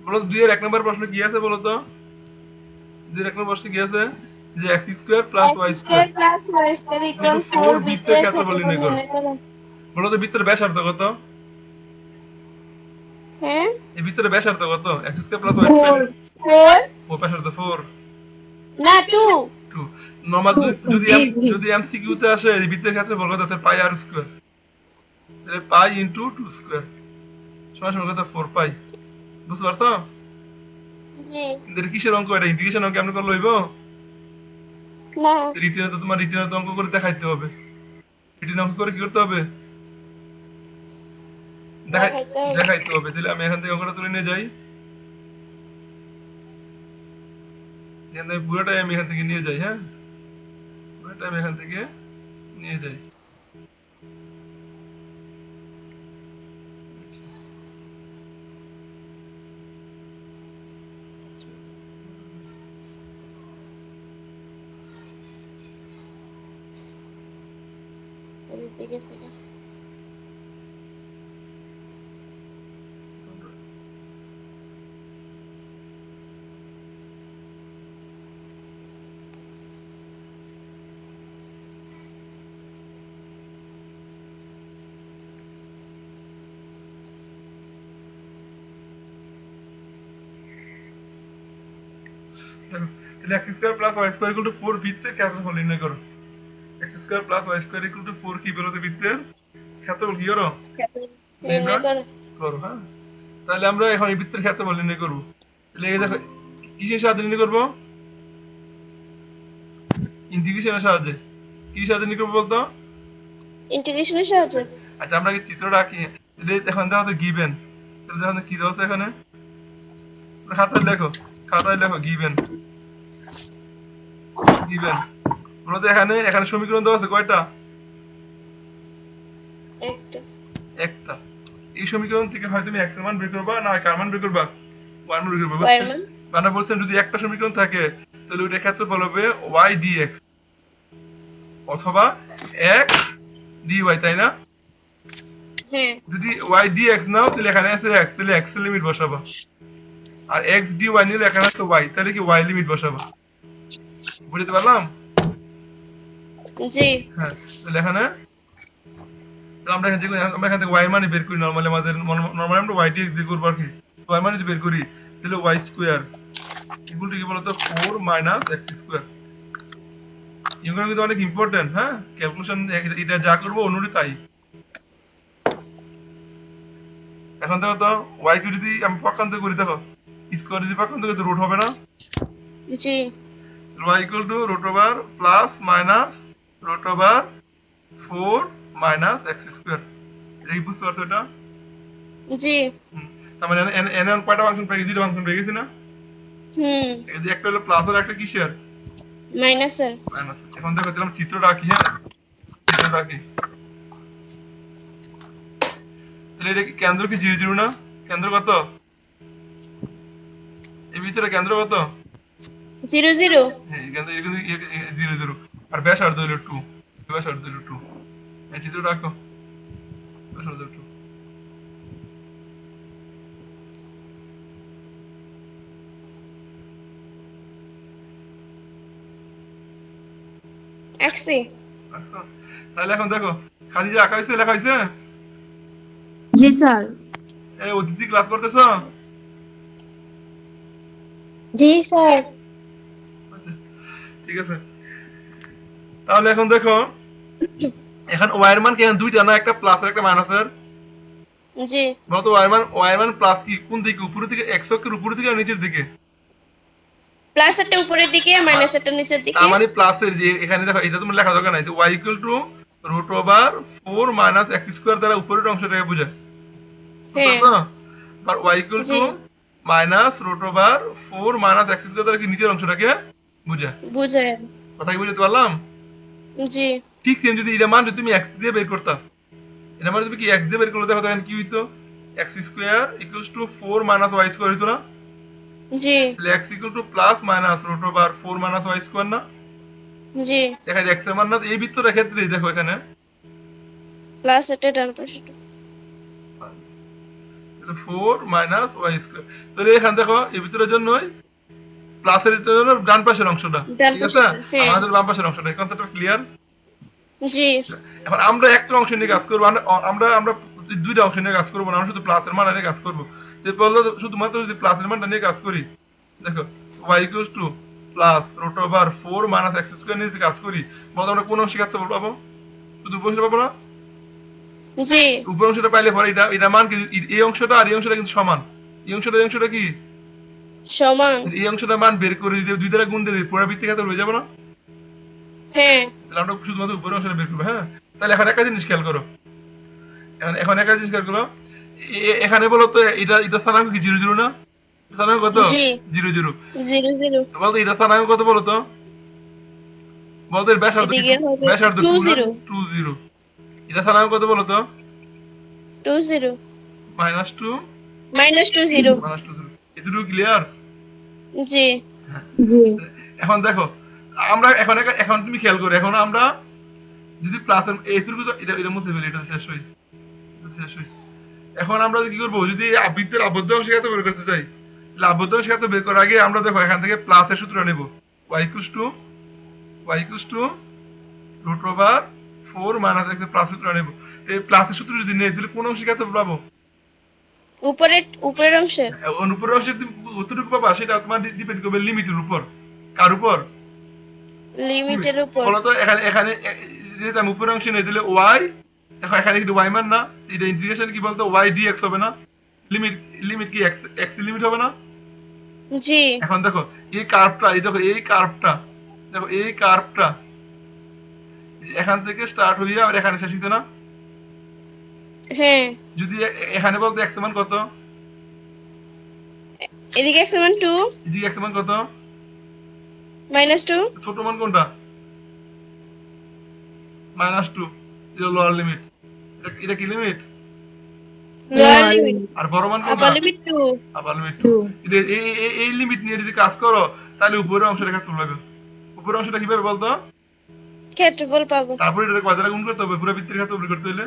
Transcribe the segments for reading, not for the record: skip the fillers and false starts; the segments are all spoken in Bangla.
বলো তো 2 এর 1 নম্বর প্রশ্ন কি আছে বলো তো? 2 এর 1 নম্বর প্রশ্ন কি আছে? যে x square plus x y square square plus y square equal equal to 4 4 বৃত্তের বৃত্তের ক্ষেত্রফল ক্ষেত্রফল নির্ণয় করো। নির্ণয় করো। বলো তো বৃত্তের ব্যাসার্ধ কত? হ্যাঁ এই বৃত্তের ব্যাসার্ধ কত? x square plus y square 4 4 ও ব্যাসার্ধ 4 না 2 2 নরমাল যদি জি এম জি। যদি এমসিকিউ তে আসে এই বৃত্তের ক্ষেত্রফল কত তাহলে পাই আর স্কয়ার তাহলে পাই ইনটু 2 স্কয়ার সমান সমান কত 4 পাই বুঝতে পারছো? জি কিন্তু এটা কিসের অঙ্ক এটা ইন্টিগ্রেশন অঙ্ক কেমন করে লইব না রিটেনে তো তোমার রিটেনে তো অঙ্ক করে দেখাইতে হবে রিটেনে অঙ্ক করে কি করতে হবে দেখাই দেখাইতে হবে দেখাইতে হবে তাহলে আমি এখান থেকে অঙ্কটা তুলে নিয়ে যাই এখান থেকে পুরোটাই আমি এখান থেকে নিয়ে যাই হ্যাঁ পুরোটাই আমি এখান থেকে নিয়ে যাই এদিকে গেছে গা। তাহলে x square plus y square equal to 4 বৃত্তের ক্ষেত্রফল নির্ণয় করো x square plus y square equal to 4 কি বলো তো বৃত্তের ক্ষেত্রফল কি করো নির্ণয় নির্ণয় করো করো হ্যাঁ তাহলে আমরা এখন এই বৃত্তের ক্ষেত্রফল নির্ণয় করব তাহলে এই দেখো কিসের সাহায্যে নির্ণয় করব ইন্টিগ্রেশনের সাহায্যে কি সাহায্যে নির্ণয় করব বলতো ইন্টিগ্রেশনের সাহায্যে আচ্ছা আমরা কি চিত্রটা আঁকি তাহলে এখন দেখো তো গিভেন তাহলে দেখো তো কি দেওয়া আছে এখানে খাতায় লেখো গিভেন গিভেন বলো তো এখানে এখানে সমীকরণ দেওয়া আছে কয়টা একটা একটা এই সমীকরণ থেকে হয় তুমি x এর মান বের করবা না কার মান বের করবা y মান বের করবা ওয়ার বুঝছেন মান মানে বলছেন যদি একটা সমীকরণ থাকে তাহলে ওইটার ক্ষেত্রফল হবে y dx অথবা x dy তাই না হ্যাঁ যদি y dx নাও তাহলে এখানে আছে x তাহলে x এর লিমিট বসাবা আর x dy নিলে এখানে আছে y তাহলে কি y লিমিট বসাবা বুঝতে পারলাম জি হ্যাঁ তাহলে এখানে তাহলে আমরা এখান থেকে y মানে বের করি নরমালি আমাদের নরমালি আমরা y dx দিয়ে করব আর কি y মানে যদি বের করি তাহলে y স্কয়ার ইকুয়াল টু কি বলতো 4 মাইনাস x স্কয়ার এগুলো কিন্তু অনেক ইম্পর্টেন্ট হ্যাঁ ক্যালকুলেশন এটা যা করবো অন্যটি তাই এখন দেখো তো y কে যদি আমি পক্ষান্তর করি দেখো স্কয়ার যদি পক্ষান্তর করি তো রুট হবে না জি y equal to root over plus minus root over 4 minus x square এটা কি বুঝতে পারছো এটা জি তার মানে এন এন কয়টা ফাংশন পেয়ে গেছি দুটো ফাংশন পেয়ে গেছি না হুম এই যে একটা হলো প্লাস আর একটা কিসের মাইনাসের মাইনাস এখন দেখো দিলাম চিত্রটা আঁকি হ্যাঁ চিত্রটা আঁকি তাহলে এটা কি কেন্দ্র কি 0 0 না কেন্দ্র কত এই ভিতরে কেন্দ্র কত 0 0 হ্যাঁ কেন্দ্র এটা কিন্তু 0 0 আর ব্যাসার্ধ হলো 2 ব্যাসার্ধ হলো 2 এই চিত্রটা আঁকো ব্যাসার্ধ 2 আঁকছি আচ্ছা তাহলে এখন দেখো খাদিজা আঁকা হয়েছে লেখা হয়েছে জি স্যার। এই অদিতি ক্লাস করতেছো জি স্যার। আচ্ছা ঠিক আছে তাহলে এখন দেখো এখন ওয়াই এর মান কি এখন দুইটা না একটা প্লাস আর একটা মাইনাসের জি বলতো ওয়াই মান প্লাস কি কোন দিকে উপরের দিকে x অক্ষের উপরের দিকে আর নিচের দিকে প্লাসেরটা উপরের দিকে মাইনাসেরটা নিচের দিকে তার মানে প্লাসের যে এখানে দেখো এটা তোমার লেখা দরকার নাই তো y equal to root over 4 minus x square দ্বারা উপরের অংশটাকে বোঝায় হ্যাঁ বুঝছো আর y ইকুয়াল জি to minus root over 4 minus x square দ্বারা কি নিচের অংশটাকে বোঝায় বুঝায় কথা কি বুঝতে পারলাম জি ঠিক সেম যদি এটা মান যদি তুমি x দিয়ে বের করতা এটা মানে তুমি কি x দিয়ে বের করলে দেখো তখন কি হইতো x square equals to 4 minus y square হইতো না জি তাহলে x equal to plus minus root over 4 minus y square না জি দেখা যায় x এর মান না এই বৃত্তটার ক্ষেত্রে দেখো এখানে প্লাসেরটা ডান পাশে 4 মাইনাস ওয়াই স্কোয়ার। তাহলে এখানে দেখো এর ভিতরের জন্যই প্লাসের জন্য ডান পাশের অংশটা, ডান ঠিক আছে, পাশের, হ্যাঁ। আমাদের বাম পাশের অংশটা। এই কনসেপ্টটা ক্লিয়ার? জি এখন আমরা একটা অংশ নিয়ে কাজ করবো, আমরা আমরা দুইটা অংশ নিয়ে কাজ করবো না, আমরা শুধু প্লাসের মান নিয়ে কাজ করবো। যে বললো শুধুমাত্র যদি প্লাসের মানটা নিয়ে কাজ করি, দেখো y equals to plus root over 4 minus x square নিয়ে যদি কাজ করি, বলতো আমরা কোন অংশ কাজ পাবো? শুধু উপর অংশটা পাবো না? জি উপর অংশটা পাইলে পরে এটা মান কি, এই অংশটা আর এই অংশটা কিন্তু সমান। এই অংশটা কি সমান, এই অংশটা মান বের করে দিতে দুই দ্বারা গুণ দিয়ে দিই, পুরো বৃত্তি ক্ষেত্রে হয়ে যাবে না? হ্যাঁ তাহলে আমরা শুধুমাত্র উপরের অংশটা বের করবো। হ্যাঁ, তাহলে এখন একটা জিনিস খেয়াল করো, এখন একটা জিনিস খেয়াল করো, এখানে বলো তো এটা স্থানাঙ্ক কি 0 0 না? স্থানাঙ্ক কত? জি 0 0। 0 0 বলতো এটা স্থানাঙ্ক কত বলো তো? বলতো এর ব্যাসার্ধ কি? এদিকে হবে ব্যাসার্ধ 2 2 0 2 0। এটা স্থানাঙ্ক কত বলো তো? 2 0 মাইনাস 2 মাইনাস 2 0। মাইনাস 2 0। এটুকু ক্লিয়ার? জি জি এখন দেখো আমরা এখন তুমি খেয়াল করো, এখন আমরা যদি প্লাসের এইটুকু তো এটা মুছে ফেলি, এটা শেষ হই, এখন আমরা কি করবো, যদি বৃত্তের আবদ্ধ অংশ এত বের করতে চাই, তাহলে আবদ্ধ অংশ এত বের করার আগে আমরা দেখো এখান থেকে প্লাসের সূত্রটা নেব, y equals to root over 4 minus x এর প্লাস সূত্রটা নেব। এই প্লাসের সূত্র যদি নেই তাহলে কোন অংশে কত পাবো? উপরের অংশে অনুপরের অংশে তুমি কতটুকু পাবা সেটা তোমার ডিপেন্ড করবে লিমিটের উপর। কার উপর? লিমিটের উপর। বলতো এখানে যেহেতু আমি উপরের অংশে নেই, তাহলে y, এখন এখানে কিন্তু y মান না, এটা ইন্টিগ্রেশন কি বলতো y dx হবে না? লিমিট কি x লিমিট হবে না? জি এখন দেখো এই কার্ভটা, দেখো এই কার্ভটা এখান থেকে স্টার্ট হইয়া আর এখানে শেষ হইছে না? হ্যাঁ যদি এখানে বলতো x মান কত, এদিকে x সমান 2 এদিকে x মান কত, মাইনাস 2। ছোট মান কোনটা? -2, এটা লোয়ার লিমিট। এটা কি লিমিট? Lower limit. আর বড় মান কোনটা? আপার লিমিট 2। আবার লিমিট 2। এই লিমিট নিয়ে যদি কাজ করো তাহলে উপরের অংশটা ক্ষেত্রফল পাবে। উপরের অংশটা কিভাবে বলতো? ক্ষেত্রফল পাবো তারপরে এটা কয় দ্বারা গুণ করতে হবে? পুরো বৃত্তের ক্ষেত্রফল বের করতে হলে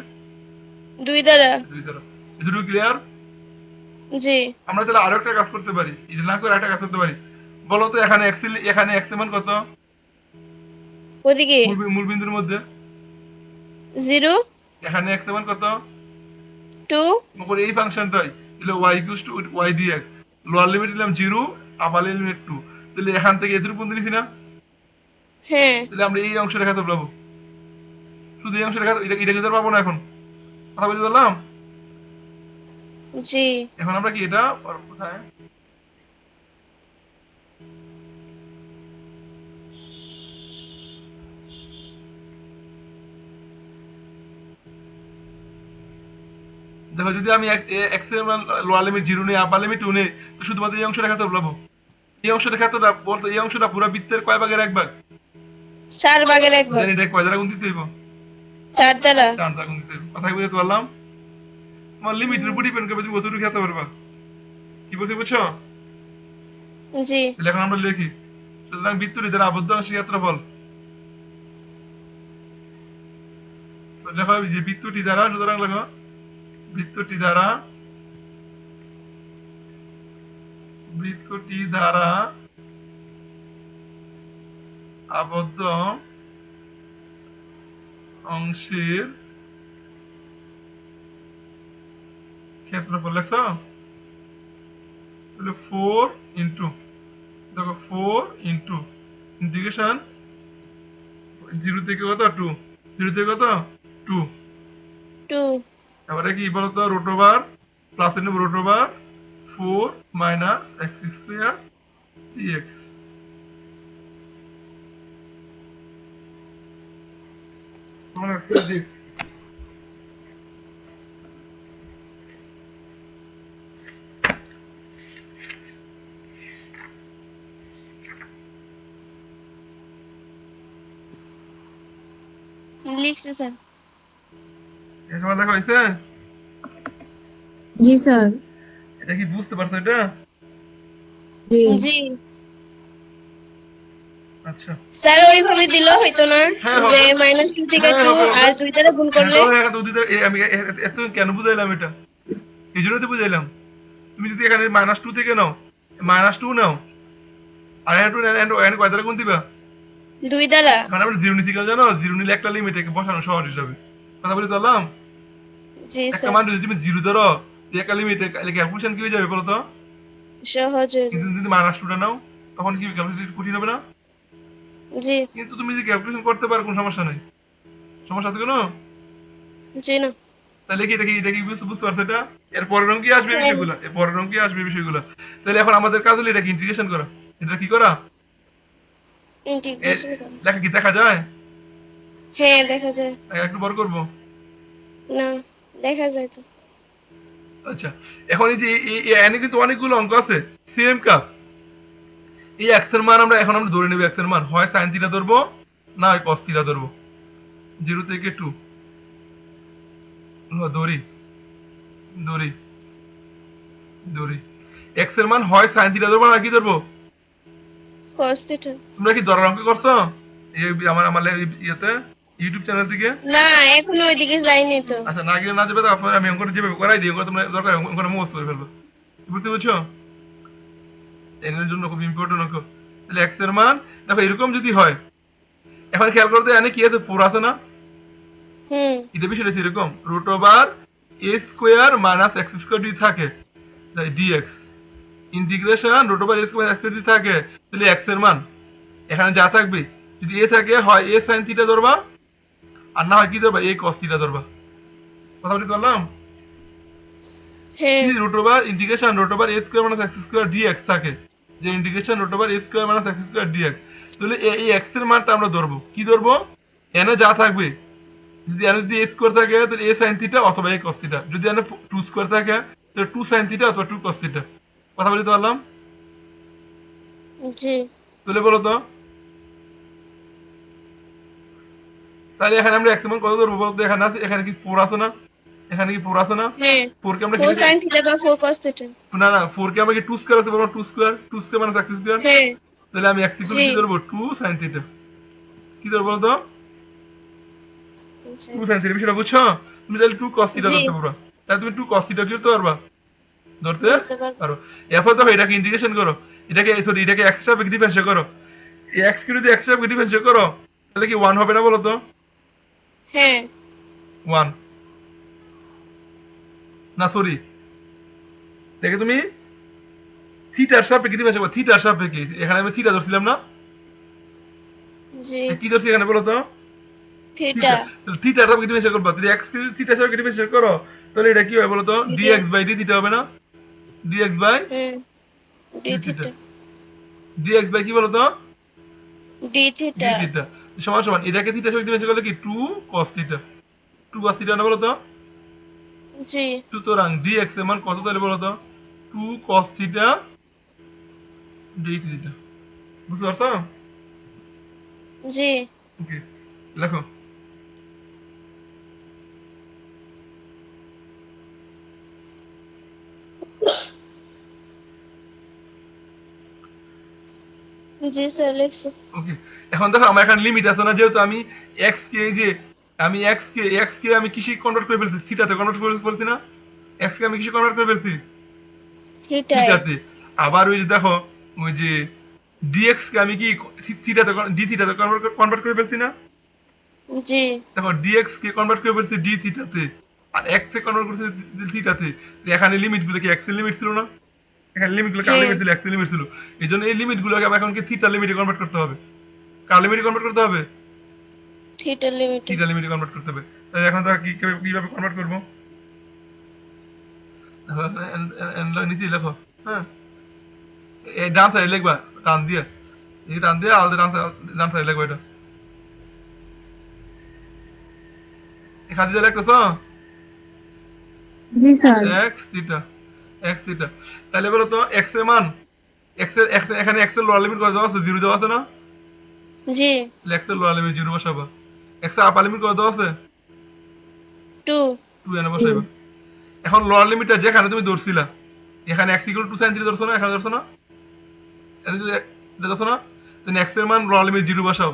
2 দ্বারা। 2 দ্বারা। এটুকু ক্লিয়ার? জি আমরা তাহলে আরো একটা কাজ করতে পারি, এটা না করে একটা কাজ করতে পারি। বলো তো এখানে x এর মান কত? ওদিকে মূল বিন্দুর মধ্যে 0 এখানে x এর মান কত? 2 মনে এই ফাংশনটাই, তাহলে y equals two y dx, lower limit নিলাম 0, আপার লিমিট 2, তাহলে এখান থেকে এদের পর্যন্ত নিছি না? হ্যাঁ তাহলে আমরা এই অংশটা ক্ষেত্রফল পাবো। শুধু এই অংশটা এটা কিন্তু পাবো না। এখন কথা বলতে পারলাম? জি এখন আমরা কি এটা কোথায়, দেখো যদি আমি x এর মান লোয়ার লিমিট 0 নেই, আপার লিমিট 2 নেই, তো শুধুমাত্র এই অংশটা ক্ষেত্রফল পাবো। এই অংশটা ক্ষেত্রটা বলতো এই অংশটা পুরো বৃত্তের কয় ভাগের এক ভাগ? 4 ভাগের 1 ভাগ। জানি এটা কয় দ্বারা গুণ দিতে হইব? 4 দ্বারা। 4 দ্বারা গুণ দিতে হইব। কথা বুঝতে পারলাম? তোমার লিমিটের উপর ডিপেন্ড করবে তুমি কতটুকু খেতে পারবা। কি বলছি বুঝছো? জি তাহলে এখন আমরা লিখি, সুতরাং বৃত্তটি দ্বারা আবদ্ধ অংশের ক্ষেত্রফল, লেখো যে বৃত্তটি দ্বারা, সুতরাং লেখো বৃত্তটি দ্বারা আবদ্ধ অংশের ক্ষেত্রফল লেখছো? তাহলে 4 ইন্টু, দেখো 4 ইন্টু ইন্টিগ্রেশন 0 থেকে কত 2, 0 থেকে কত 2, 2 এবারে কি বলতো রুট ওভার প্লাসের নেব root over 4 minus x square dx। তোমার এক্সারসাইজ লিখছে স্যার। এটা দেখা হয়েছে? জি স্যার এটা কি বুঝতে পারছো এটা? জি জি আচ্ছা স্যার ওইভাবে দিল হয়তো না, হ্যাঁ, যে হবে। -2 থেকে হ্যাঁ, 2 হবে, আর 2 দ্বারা গুণ করলে। আমি এত কেন বুঝাইলাম এটা? এই জন্য তো বুঝাইলাম। তুমি যদি এখানে -2 থেকে নাও, -2 নাও, আর একটু এন কয় দ্বারা গুণ দিবা? 2 দ্বারা। মানে আমরা জিরো নিছি কেন জানো? জিরো নিলে একটা লিমিট বসানো সহজ হিসাবে। কথা বলে দিলাম। জি একটা স্যার, মান যদি তুমি জিরো ধরো, একটা লিমিট ক্যালকুলেশন কি হয়ে যাবে বলো তো? সহজ হয়ে কিন্তু যায়। যদি -2টা নাও, তখন কি ক্যালকুলেশন কঠিন হবে না? জি। কিন্তু তুমি যদি ক্যালকুলেশন করতে পারো কোনো সমস্যা নাই। সমস্যা আছে কোনো? জি না। তাহলে কি এটা কি বুঝতে পারছো এটা? এর পরের অঙ্কে আসবে হ্যাঁ, বিষয়গুলো, এর পরের অঙ্কে আসবে বিষয়গুলো। তাহলে এখন আমাদের কাজ হলো এটাকে ইন্টিগ্রেশন করা। এটা কি করা? এ ইন্টিগ্রেশন করো। লেখা কি দেখা যায়? হ্যাঁ, দেখা যায়। একটু বড় করবো। না, দেখা যায় তো। আচ্ছা, এখন এই যে এনে কিন্তু অনেকগুলো অঙ্ক আছে, সেম কাজ। এই x এর মান আমরা ধরে নেব, x এর মান হয় sin থিটা ধরবো, না হয় cos থিটা ধরবো। 0 থেকে 2 ধরি ধরি ধরি x এর মান হয় sin থিটা ধরবো না কি ধরবো? cos theta. তোমরা কি ধরার অঙ্ক করছো? এই আমার আমার ইয়েতে ইউটিউব চ্যানেল থেকে? না, এখনো ওইদিকে যাইনি তো। আচ্ছা, না গেলে না যাবে, তারপরে আমি অঙ্কটা যেভাবে করাই দিই, তোমরা দরকার অঙ্কটা মুখস্থ করে ফেলবো। বুঝতে পেরেছো? এর জন্য খুব ইম্পর্টেন্ট অঙ্ক। তাহলে x এর মান দেখো এরকম যদি হয়, এখন খেয়াল করতে এখানে কি আছে, 4 আছে না? হুম। এটা বিষয়টা হচ্ছে এরকম, √a² - x² যদি থাকে, dx ইন্টিগ্রেশন √a² যদি থাকে, তাহলে x এর মান এখানে যা থাকবে, যদি a থাকে হয় a sin থিটা ধরবা, আর না হয় কি ধরবা, a cos থিটা ধরবা। কথা বলতে পারলাম? হ্যাঁ। যদি ইন্টিগ্রেশন √a² - x² dx থাকে, যে ইন্টিগ্রেশন √a² - x² dx, তাহলে এই x এর মানটা আমরা ধরবো, কি ধরবো? এনে যা থাকবে, যদি এনে যদি a স্কয়ার থাকে তাহলে a sin থিটা অথবা a cos থিটা, যদি এনে 2 স্কয়ার থাকে তাহলে 2 sin থিটা অথবা 2 cos থিটা। কথা বলতে পারলাম? জি। তাহলে বলো তো, তাহলে এখানে আমরা x এর মান কত ধরবো বলতো? এখানে কি 4 আছে না? এখানে কি 4 আছে না? হ্যাঁ, 4 কে আমরা কি 4 sin থিটা বা 4 cos থিটা। না 4 কে আমরা কি 2 স্কয়ার আছে বলবো? 2 স্কয়ার, 2 স্কয়ার মানে x স্কয়ার। হ্যাঁ। তাহলে আমি x ইকুয়াল জি। কি ধরবো? 2 sin থিটা। কি ধরবো বলতো? 2 sin থিটা। বিষয়টা বুঝছো? তুমি তাহলে 2 cos থিটা জি, ধরতে পারবা। তাহলে তুমি 2 cos থিটা কি করতে পারবা? ধরতে ধরতে পারবো। পারো। এরপর দেখো এটাকে ইন্টিগ্রেশন করো, এটাকে x সাপেক্ষে ডিফারেন্সিয়েট করো। এই x কে যদি x সাপেক্ষে ডিফারেন্সিয়েট করো, তাহলে কি 1 হবে না বলো তো? হ্যাঁ। 1 না সরি, দেখে তুমি থিটার সাপেক্ষে ডিফারেন্সিয়েট করো, থিটার সাপেক্ষে। এখানে আমি থিটা ধরছিলাম না? জি। কি ধরছি এখানে বলো তো? থিটা। থিটা। তাহলে থিটার সাপেক্ষে ডিফারেন্সিয়েট করবা, যদি x কে থিটার সাপেক্ষে ডিফারেন্সিয়েট করো, তাহলে এটা কি হয় বলো তো? dx বাই d থিটা হবে না? dx by hmm. d d theta. Theta. dx by কি বলো তো? D d theta. থিটা। সমান সমান এটাকে থিটার সাপেক্ষে ডিফারেন্সিয়েট করলে কি 2 cos থিটা। 2 cos থিটা না বলো তো? জি। সুতরাং dx এর মান কত তাহলে বলো তো? 2 cos থিটা d থিটা। বুঝতে পারছো? জি। ওকে, লেখো। জি স্যার, লিখছি। ওকে, এখন দেখো আমার এখানে লিমিট আছে না, যেহেতু আমি x কে এই যে আমি x কে আমি কিসে কনভার্ট করে ফেলছি, থিটাতে কনভার্ট করে ফেলছি না? x কে আমি কিসে কনভার্ট করে ফেলছি? থিটায়। থিটাতে। আবার ওই যে দেখো, ওই যে dx কে আমি কি থিটাতে d থিটাতে কনভার্ট করে ফেলছি না? জি। দেখো dx কে কনভার্ট করে ফেলছি d থিটাতে, আর x কে কনভার্ট করছি থিটাতে। এখানে লিমিট গুলো কি x এর লিমিট ছিল না? এখানে লিমিট গুলো কার হ্যাঁ, লিমিট ছিল? x এর লিমিট ছিল। এই জন্য এই লিমিট গুলোকে আবার এখন কি থিটা লিমিটে কনভার্ট করতে হবে। কার লিমিটে কনভার্ট করতে হবে? থিটার লিমিটে। থিটা লিমিটে কনভার্ট করতে হবে। তাই এখন তো কিভাবে কনভার্ট করবো? দেখো নিচে লেখো। হ্যাঁ, এই ডান সাইডে লিখবা, টান দিয়ে, এই টান দিয়ে আলাদা ডান সাইডে লিখবা। এটা এখানে দিয়ে লিখতেছ জি sir. x theta, x theta. তাহলে বলো তো x এর মান, এখানে x এর লোয়ার লিমিট কত দেওয়া আছে? 0 দেওয়া আছে না? জি। তাহলে x এর লোয়ার লিমিট 0 বসাবা। x এর আপার লিমিট কত দেওয়া আছে? 2। 2 এনে বসাইবা। এখন লোয়ার লিমিটটা যেখানে তুমি ধরছিলা, এখানে x = 2 sin থিটা ধরছো না? এখানে ধরছো না? এটা যদি এটা ধরছো না? তাহলে x এর মান লোয়ার লিমিট 0 বসাও।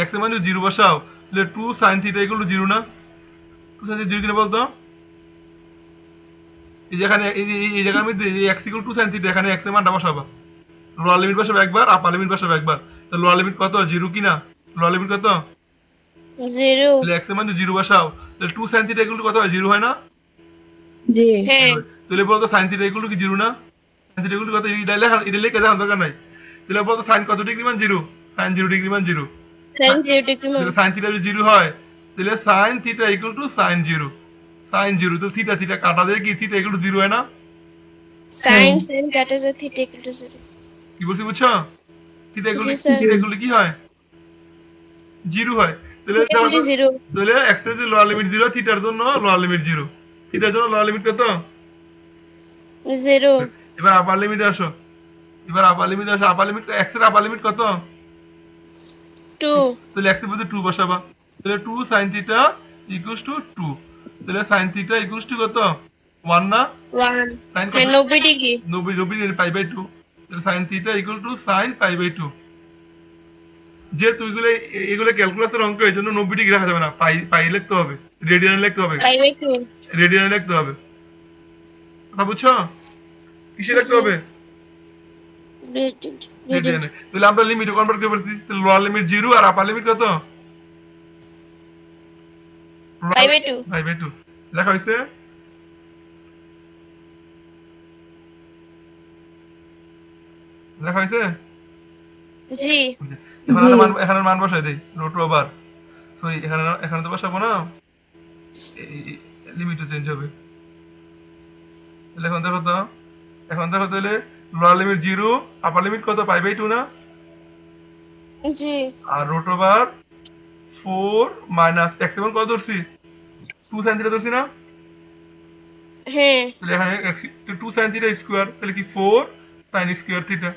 x এর মান যদি 0 বসাও, তাহলে 2 sin থিটা = 0 না? 2 sin থিটা 0 কিনা বলতো? এই যেখানে এই জায়গার মধ্যে x equal to sin theta, এখানে x এর মানটা বসাবা। লোয়ার লিমিট বসাবে একবার, আপার লিমিট বসাবে একবার। তো লোয়ার লিমিট কত, 0 কি না? লোয়ার লিমিট কত? 0 তাহলে x এর মান 0 বসাও, তাহলে 2 sin থিটা ইকুয়াল টু কত হয়, 0 হয় না? জি হ্যাঁ তাহলে বলতো sin থিটা ইকুয়াল টু কি 0 না? sin থিটা ইকুয়াল টু কত, এটা লেখা জানার দরকার নাই। তাহলে বলতো sin কত ডিগ্রি মান 0? sin 0 ডিগ্রি মান 0। sin 0 ডিগ্রি মান তাহলে sin থিটা যদি 0 হয়, তাহলে sin theta equal to sin 0। sin 0 তো থিটা থিটা কাটা যায়, কি থিটা ইকুয়াল টু 0 হয় না? sin কাটা যায় থিটা ইকুয়াল টু 0 কি বলছি বুঝছো? থিটা ইকুয়াল জি to sir theta equal to কি হয়, 0 হয়। তাহলে থিটা ইকুয়াল টু 0 তাহলে x এর যে লোয়ার লিমিট 0, থিটার জন্য লোয়ার লিমিট 0। থিটার জন্য লোয়ার লিমিট কত? 0 এবার আপার লিমিটে আসো। আপার লিমিট x এর আপার লিমিট কত? 2 তাহলে x এর বদলে 2 বসাবা। তাহলে 2 sin থিটা ইকুয়ালস টু 2। তাহলে sin থিটা ইকুয়ালস টু কত, 1 না? 1 sin কত? হ্যাঁ 90 ডিগ্রি 90 পাই বাই 2। তাহলে sin theta equal to sin pi by 2। যে তুইগুলো এগুলো ক্যালকুলাসের অঙ্ক, এই জন্য 90 ডিগ্রি রাখা যাবে না, পাই পাই লিখতে হবে, রেডিয়ানে লিখতে হবে, পাই বাই 2 রেডিয়ানে লিখতে হবে। কথা বুঝছো? কিসে লিখতে হবে? রেডিয়ানে। তাহলে আমরা লিমিটে কনভার্ট করে ফেলছি। তাহলে লোয়ার লিমিট 0 আর আপার লিমিট কত? পাই বাই 2 পাই বাই 2 লেখা হয়েছে। লেখা হয়েছে। জি এখানে মান বসাই দেই, রুট ওভার, সরি এখানে তো বসাবো না, লিমিটও চেঞ্জ হবে। তাহলে এখন দেখো তাহলে লোয়ার লিমিট 0, আপার লিমিট কত, পাই বাই 2 না? জি আর রুট ওভার 4 মাইনাস x এর মান কত ধরছি, 2 sin থিটা ধরছি না? হ্যাঁ তাহলে এখানে 2 sin থিটা স্কয়ার, তাহলে কি 4 sin স্কয়ার থিটা।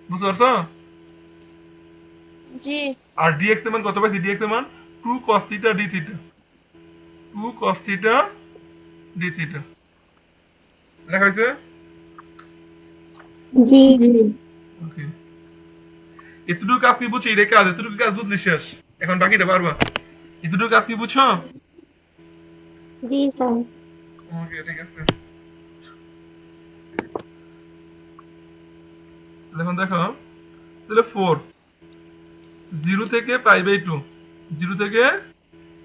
বুঝতে পারছো? জি আর dx এর মান কত পাইছি, dx এর মান 2 cos theta d theta, 2 cos theta d theta. লেখা হয়েছে। জি জি ওকে, এতটুকু কাজ কি বুঝছো, এটা কাজ, এতটুকু কাজ বুঝলি শেষ, এখন বাকিটা পারবা। এতটুকু কাজ কি বুঝছো? জি স্যার ওকে ঠিক আছে। তাহলে এখন দেখো, তাহলে 4 0 থেকে পাই বাই 2, 0 থেকে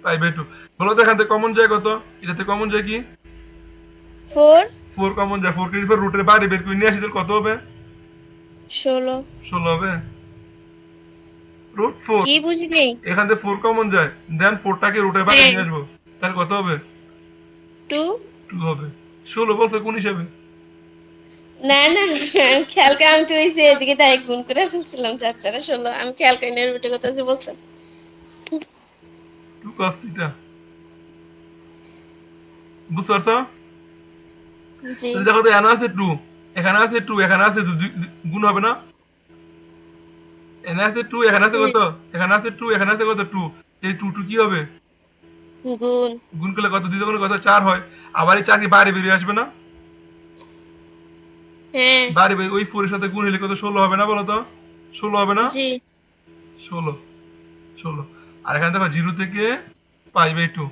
পাই বাই 2, বলো তো এখান থেকে কমন যায় কত, এটাতে কমন যায় কি, 4 4 কমন যায়, 4 কে যদি রুটের বাইরে বের করে নিয়ে আসি তাহলে কত হবে, 16 16 হবে। রুট 4, কি বুঝলি এখান থেকে 4 কমন যায়, দেন 4টাকে রুটের বাইরে নিয়ে আসবো, তাহলে কত হবে, 2 2 হবে। 16 বলছে কোন হিসাবে? না না খেয়াল করে আমি তো ওই যে এদিকে ডাইরেক্ট গুণ করে ফেলছিলাম 4 4 16 আমি খেয়াল করি না রুটে কথা যে বলছেন 2 cos থিটা। বুঝতে পারছো? জি তাহলে দেখো তো এখানে আছে 2, এখানে আছে 2, এখানে আছে 2, গুণ হবে না? এখানে আছে 2, এখানে আছে কত, এখানে আছে 2, এখানে আছে কত 2, এই 2 2 কি হবে, গুণ গুণ করলে কত, দ্বিতীয় গুণে কত 4 হয়। আবার এই 4 কি বাইরে বেরিয়ে আসবে না? হ্যাঁ বাইরে ওই 4 এর সাথে গুণ হলে কত 16 হবে না, বলো তো 16 হবে না? জি 16 16। আর এখানে দেখো 0 থেকে পাই বাই 2,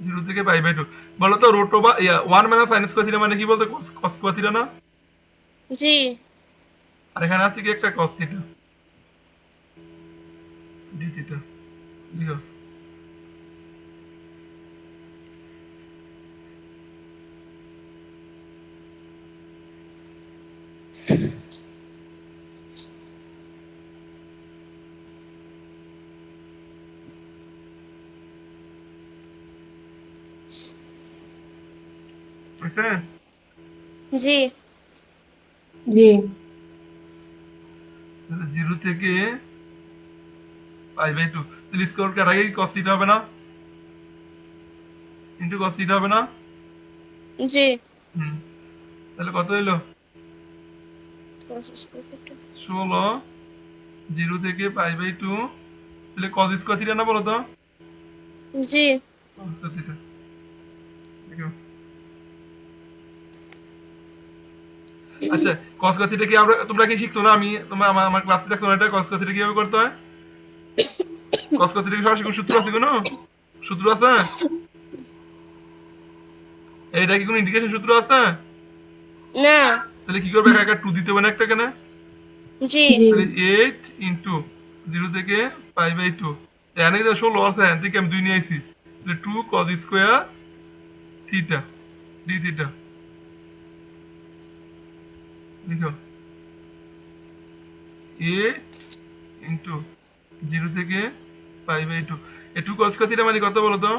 0 থেকে পাই বাই 2, বলো তো root over 1 minus sin square theta মানে কি বলতো, cos স্কয়ার থিটা না? জি আর এখানে আছে কি একটা cos থিটা d থিটা, লিখো। বুঝছে? জি জি 0 থেকে পাই বাই 2, তাহলে স্কয়ার কার আগে cos থিটা হবে না, ইনটু cos থিটা হবে না? জি হুম, তাহলে কত হইলো, 16, 0 থেকে পাই বাই 2, তাহলে cos স্কয়ার থিটা না, বলো তো জি cos স্কয়ার থিটা। দেখো আচ্ছা, cos স্কয়ার থিটা কি তোমরা কি শিখছো না, আমি তোমরা আমার ক্লাসে দেখছো না, এটা cos স্কয়ার থিটা কিভাবে করতে হয়, cos স্কয়ার থিটা কি সরাসরি কোনো সূত্র আছে, কোনো সূত্র আছে? এইটা কি কোনো ইন্ডিকেশন সূত্র আছে? না। তাহলে কি করবে, একা 2 দিতে হবে না একটা কেন? জি। জি তাহলে 8 ইন্টু 0 থেকে π/2, এখানে কিন্তু 16 আছে, এখান থেকে আমি 2 নিয়ে আইছি, তাহলে 2 cos square theta d theta লিখো, 8 ইন্টু 0 থেকে π/2। এই 2 cos স্কয়ার থিটা মানে কত বলো তো?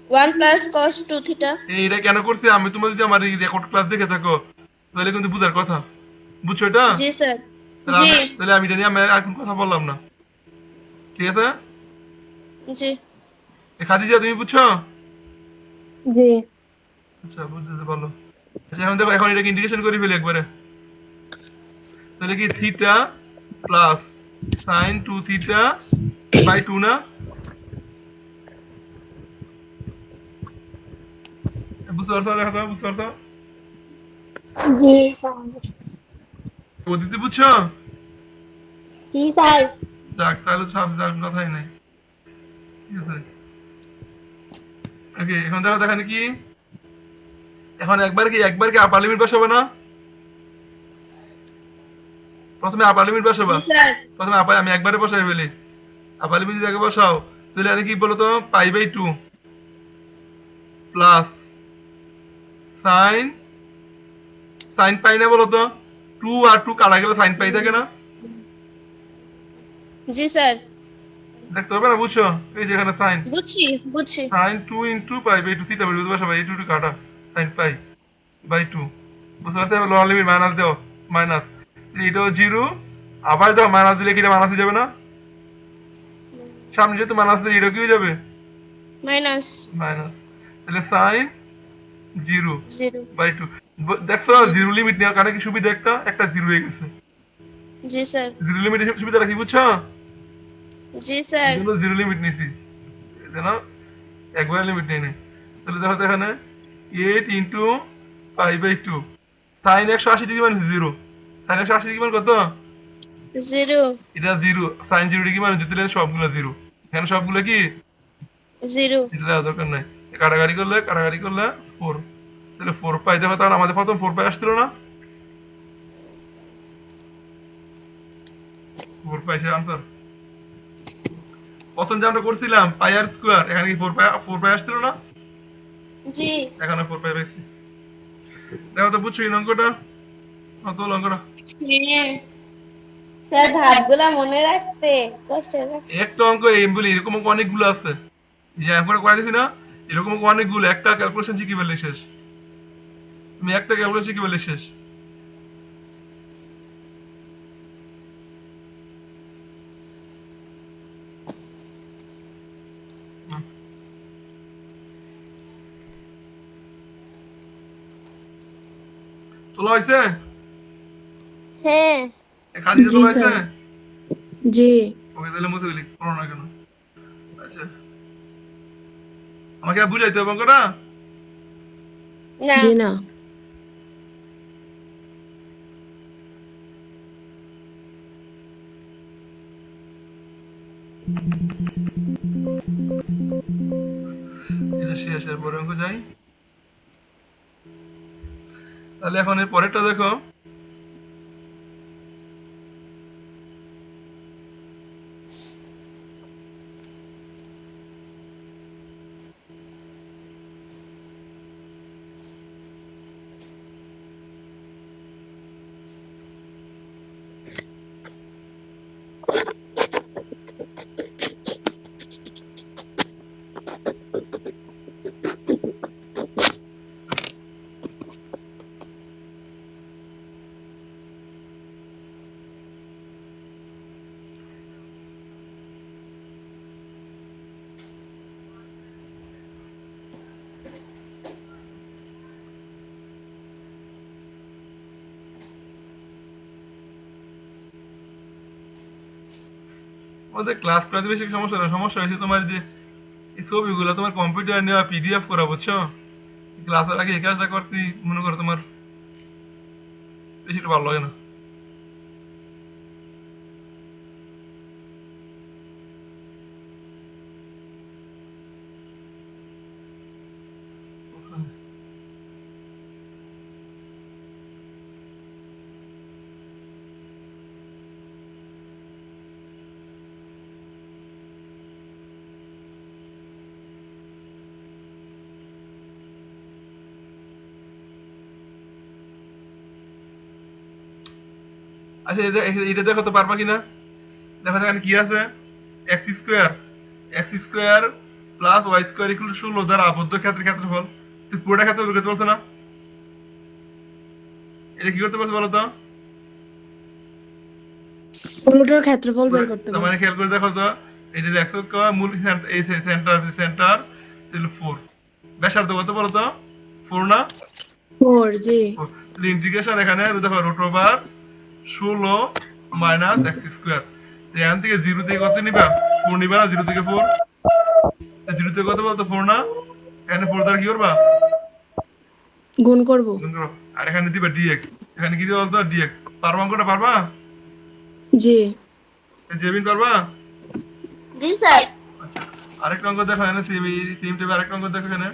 1 প্লাস cos 2 থিটা। এইটা কেন করছি আমি, তোমরা যদি আমার এই রেকর্ড ক্লাস দেখে থাকো তাহলে কিন্তু বুঝার কথা, বুঝছো এটা? জি স্যার। তাহলে জি। আমি এটা নিয়ে আমি আর কোনো কথা বললাম না, ঠিক আছে? জি। খাদিজা তুমি বুঝছো? জি আচ্ছা বুঝতে পারলো। আচ্ছা এখন দেখো, এখন এটাকে ইন্টিগ্রেশন করে ফেলি একবারে, তাহলে কি theta plus sine 2 theta by 2 না? বুঝতে পারছো? দেখো তো, বুঝতে পারছো? जी सर। পদ্ধতি বুঝছো? जी सर। যাক, তাহলে সব যার কথাই নাই, ঠিক আছে? ওকে, এখন দেখো দেখেন কি, এখন একবার কি আপার লিমিট বসাবো না? প্রথমে আপার লিমিট বসাবা, জি স্যার। প্রথমে আপার আমি একবারে বসাই ফেলি, আপার লিমিট যদি আগে বসাও তাহলে আর কি বলো তো, π/2 প্লাস সাইন, সাইন পাই না বলো তো, 2 আর 2 কাটা গেলে সাইন পাই থাকে না? জি স্যার। দেখতে হবে না, বুঝছো? এই যেখানে সাইন, বুঝছি বুঝছি। সাইন 2 ইন্টু π/2 থিটা বলি, বুঝতে পারছো? এই 2 কাটা সাইন পাই বাই 2, বুঝতে পারছো? লোয়ার লিমিট মাইনাস দাও, মাইনাস, এটাও 0, আবার দাও মাইনাস দিলে কি এটা মাইনাস হয়ে যাবে না? সামনে যেহেতু মাইনাস আছে, এটা কি হয়ে যাবে? মাইনাস মাইনাস, তাহলে সাইন 0 0। বাই 2। দেখছো জি। জিরো লিমিট নেওয়ার কারণে কি সুবিধা, একটা একটা জিরো হয়ে গেছে। জি স্যার। জিরো লিমিট সুবিধাটা কি বুঝছো? জি এই স্যার। জন্য জিরো লিমিট নিছি, এই জন্য একবার লিমিট নেই নি। তাহলে দেখো তো এখানে 8 ইন্টু π/2, সাইন 180 ডিগ্রি মানে 0, সাইন 180 ডিগ্রি মানে কত? 0। এটা 0, সাইন 0 ডিগ্রি মানে যদি সবগুলো 0, এখানে সবগুলো কি 0। এটা দেওয়ার দরকার নাই। কাটাকাটি করলে 4, তাহলে 4 পাই। দেখো তাহলে আমাদের প্রথম 4 পাই আসছিল না? 4 পাই সে আনসার। প্রথম যে আমরা করছিলাম পাই আর স্কোয়ার, এখানে কি 4 পাই আসছিল না? জি। এখানে 4 পাই পাইছি। দেখো তো বুঝছো এই অঙ্কটা, কত হলো অঙ্কটা? হ্যাঁ স্যার, ধাপগুলা মনে রাখতে কষ্ট হয়। একটা অঙ্ক এই বলি, এরকম অঙ্ক অনেকগুলো আছে, যে একবার করে দিছি না, এরকম অঙ্ক অনেকগুলো, একটা ক্যালকুলেশন শিখে ফেললে শেষ, তুমি একটা ক্যালকুলেশন শিখে ফেললে শেষ। হুম। তোলা হয়েছে? হ্যাঁ। খাদিজা জি তোলা হয়েছে? স্যার জি ওকে তাহলে মুছে ফেলি, করো না কেন? আচ্ছা, আমাকে আর বুঝাইতে হবে অঙ্কটা? না। জি না এটা শেষ, এর পরে অঙ্ক যাই। তাহলে এখন এর পরেরটা দেখো, আমাদের ক্লাস করাতে বেশি সমস্যা না, সমস্যা হয়েছে তোমার যে এই ছবিগুলো তোমার কম্পিউটার নেওয়া পিডিএফ করা, বুঝছো? ক্লাসের আগে এই কাজটা করতে মনে করো তোমার বেশি একটু ভালো লাগে না। আচ্ছা এটা দেখো তো পারবা কিনা, দেখো এখানে কি আছে, x square plus y square equal 16 দ্বারা আবদ্ধ ক্ষেত্রের ক্ষেত্রফল। তুই পুরোটা ক্ষেত্র বের করতে পারছো না? এটা কি করতে পারছো বলো তো? পুরোটার ক্ষেত্রফল বের করতে তার মানে পারছি। খেয়াল করে দেখো তো, এটা এক্স অক্ষ মূল এই সেন্টার ছিল 4, ব্যাসার্ধ কত বলো তো? 4 না? 4 জি। তাহলে ইন্টিগ্রেশন এখানে দেখো root over 16 minus x square. এখান থেকে 0 থেকে কত নিবা? 4 নিবা না? 0 থেকে 4, 0 থেকে কত বলতো? 4 না? এখানে 4 দ্বারা কি করবা? গুণ করব। গুণ করো। আর এখানে দিবা ডিএক্স, এখানে কি দিবা বলতো? ডিএক্স। পারবা অঙ্কটা পারবা? জি জেবিন পারবা? জি স্যার। আচ্ছা, আরেকটা অঙ্ক দেখো এখানে, সেম টাইপের আরেকটা অঙ্ক দেখো এখানে।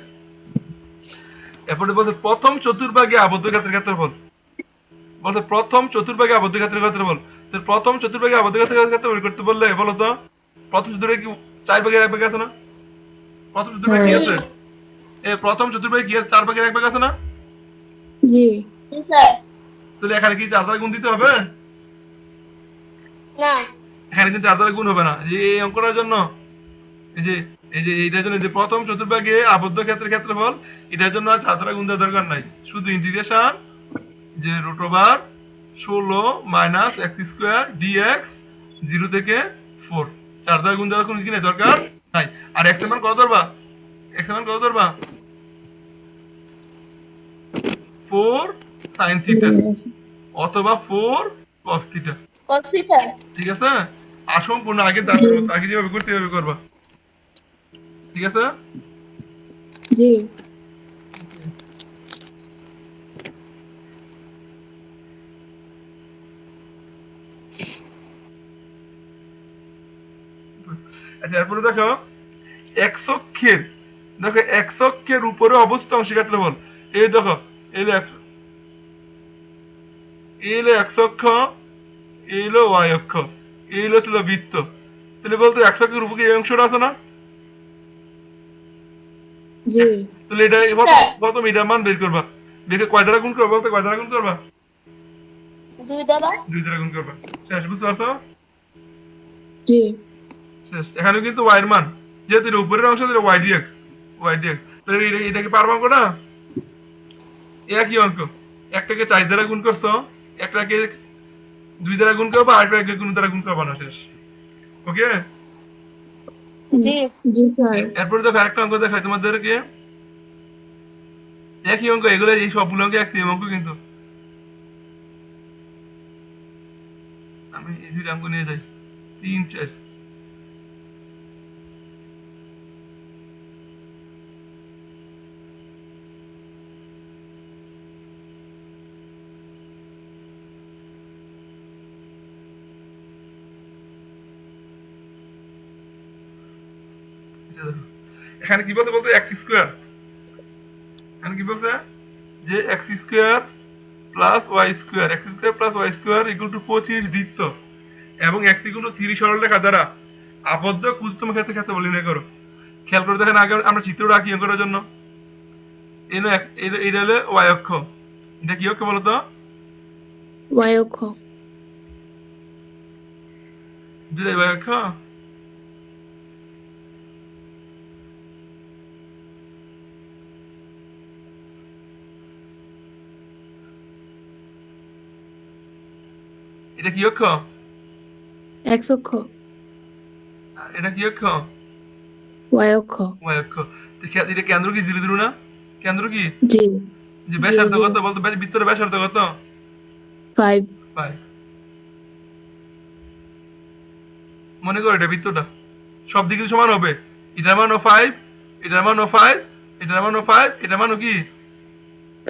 এরপরে বলছে প্রথম চতুর্ভাগে আবদ্ধ ক্ষেত্রের ক্ষেত্রফল। বলছে প্রথম চতুর্ভাগে আবদ্ধ ক্ষেত্রের ক্ষেত্রফল। তো প্রথম চতুর্ভাগে আবদ্ধ ক্ষেত্রের ক্ষেত্রফল বের করতে বললে বলো তো, প্রথম চতুর্ভাগে কি 4 ভাগের 1 ভাগ আছে না? প্রথম চতুর্ভাগে কি হ্যাঁ আছে? প্রথম চতুর্ভাগে কি আছে? 4 ভাগের 1 ভাগ আছে না? জি। জি স্যার। তাহলে এখানে কি 4 দ্বারা গুণ দিতে হবে? না। এখানে কিন্তু 4 দ্বারা গুণ হবে না, যে এই অঙ্কটার জন্য, এই যে এইটার জন্য, যে প্রথম চতুর্ভাগে আবদ্ধ ক্ষেত্রের ক্ষেত্রফল, এটার জন্য আর 4 দ্বারা গুণ দেওয়ার দরকার নাই, শুধু ইন্টিগ্রেশন যে root over 16 minus x square dx 0 থেকে 4, 4 দ্বারা গুণ দেওয়ার কোনো কি নেই, দরকার নাই। আর এক্স এর মান কত ধরবা? এক্স এর মান কত ধরবা? 4 sin থিটা অথবা 4 cos থিটা। কত স্যার? ঠিক আছে? আর সম্পূর্ণ আগের দাঁড়ের মতো, আগে যেভাবে করতে এভাবে করবা। ঠিক আছে? জি আচ্ছা, এরপরে দেখো এক্স অক্ষের, দেখো এক্স অক্ষের উপরে অবস্থিত অংশের ক্ষেত্রফল। এই দেখো, এই হলো এক্স অক্ষ, এই হলো ওয়াই অক্ষ, এই হলো ছিল বৃত্ত। তাহলে বলতো এক্স অক্ষের উপরে এই অংশটা আছে না? জি। তাহলে এটা স্যার। প্রথম এটার মান বের করবা। দেখে কয় দ্বারা গুণ করবা বলতো? কয় দ্বারা গুণ করবা? 2 দ্বারা। 2 দ্বারা গুণ করবা। শেষ, বুঝতে পারছো? জি শেষ। এখানে কিন্তু ওয়াই এর মান, যেহেতু এটা উপরের অংশ, তাহলে ওয়াই ডিএক্স, তাহলে এটা কি পারবা অঙ্কটা? একই অঙ্ক, একটাকে 4 দ্বারা গুণ করছো, একটাকে 2 দ্বারা গুণ করবা, আরেকটাকে গুণ দ্বারা গুণ করবা না। শেষ। ওকে? জি। জি স্যার। এরপরে দেখো আরেকটা অঙ্ক দেখাই তোমাদেরকে, একই অঙ্ক, এগুলো এই সবগুলো অঙ্ক এক সেম অঙ্ক কিন্তু। আমি এই দুইটা অঙ্ক নিয়ে যাই, 3 4। এখানে কি বলছে বলতো? এক্স স্কোয়ার, এখানে কি বলছে যে x square plus y square, x square plus y square equal to 25 বৃত্ত এবং এক্স ইকুয়াল টু 3 সরলরেখা দ্বারা আবদ্ধ ক্ষুদ্রতম ক্ষেত্রে ক্ষেত্রে বলি নির্ণয় করো। খেয়াল করে দেখেন, আগে আমরা চিত্রটা আঁকি অঙ্কটার জন্য। এটা হলো ওয়াই অক্ষ, এটা কি অক্ষ বলতো? ওয়াই অক্ষ। দুটাই ওয়াই অক্ষ। এটা কি অক্ষ? এক্স অক্ষ। এটা কি অক্ষ? ওয়াই অক্ষ। ওয়াই অক্ষ। এটা কেন্দ্র কি 0 0 না? কেন্দ্র কি? জি যে জি ব্যাসার্ধ জি। কত বলতো? বৃত্তের ব্যাসার্ধ কত? 5 5। মনে করো এটা বৃত্তটা সব দিকে সমান হবে, এটার মানও 5, এটার মানও 5, এটার মানও 5, এটার মানও কি